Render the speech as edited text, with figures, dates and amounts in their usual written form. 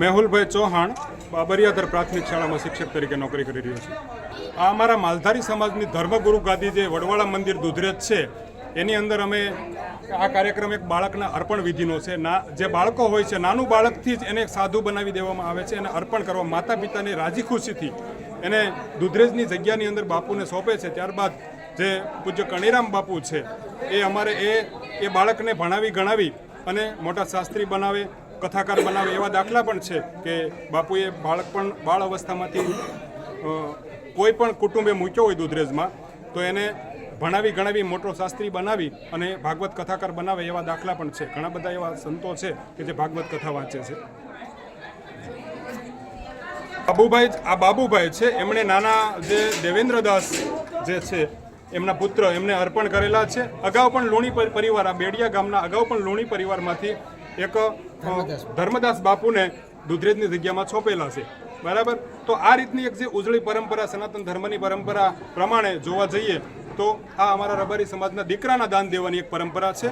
મેહુલભાઈ ચૌહાણ બરિયાદર પ્રાથમિક શાળામાં શિક્ષક તરીકે નોકરી કરી રહ્યો છું. આ અમારા માલધારી સમાજની ધર્મગુરુ ગાદી જે વડવાળા મંદિર દુધરેજ છે એની અંદર અમે આ કાર્યક્રમ એક બાળકના અર્પણ વિધિનો છે. જે બાળકો હોય છે નાનું બાળકથી જ એને સાધુ બનાવી દેવામાં આવે છે, એને અર્પણ કરવા માતા પિતાની રાજી ખુશીથી એને દુધરેજની જગ્યાની અંદર બાપુને સોંપે છે. ત્યારબાદ જે પૂજ્ય કણીરામ બાપુ છે એ અમારે એ બાળકને ભણાવી ગણાવી અને મોટા શાસ્ત્રી બનાવે, કથાકાર બનાવે એવા દાખલા પણ છે કે બાપુએ બાળ અવસ્થામાંથી કોઈ પણ કુટુંબે મૂક્યો હોય દુધરેજમાં તો એને ભણાવી ગણાવી મોટો શાસ્ત્રી બનાવી અને ભાગવત કથાકાર બનાવે એવા દાખલા પણ છે. ઘણા બધા એવા સંતો છે કે જે ભાગવત કથા વાંચે છે. બાબુભાઈ છે એમણે નાના જે દેવેન્દ્રદાસ જે છે એમના પુત્ર એમને અર્પણ કરેલા છે. અગાઉ પણ લુણી પરિવાર, આ બેડિયા ગામના અગાઉ પણ લુણી પરિવારમાંથી એક ધર્મદાસ બાપુને દુધરેજની જગ્યામાં છોપેલા છે. બરાબર. તો આ રીતની એક જે ઉજળી પરંપરા, સનાતન ધર્મની પરંપરા પ્રમાણે જોવા જઈએ તો આ અમારા રબારી સમાજના દીકરાના દાન દેવાની એક પરંપરા છે.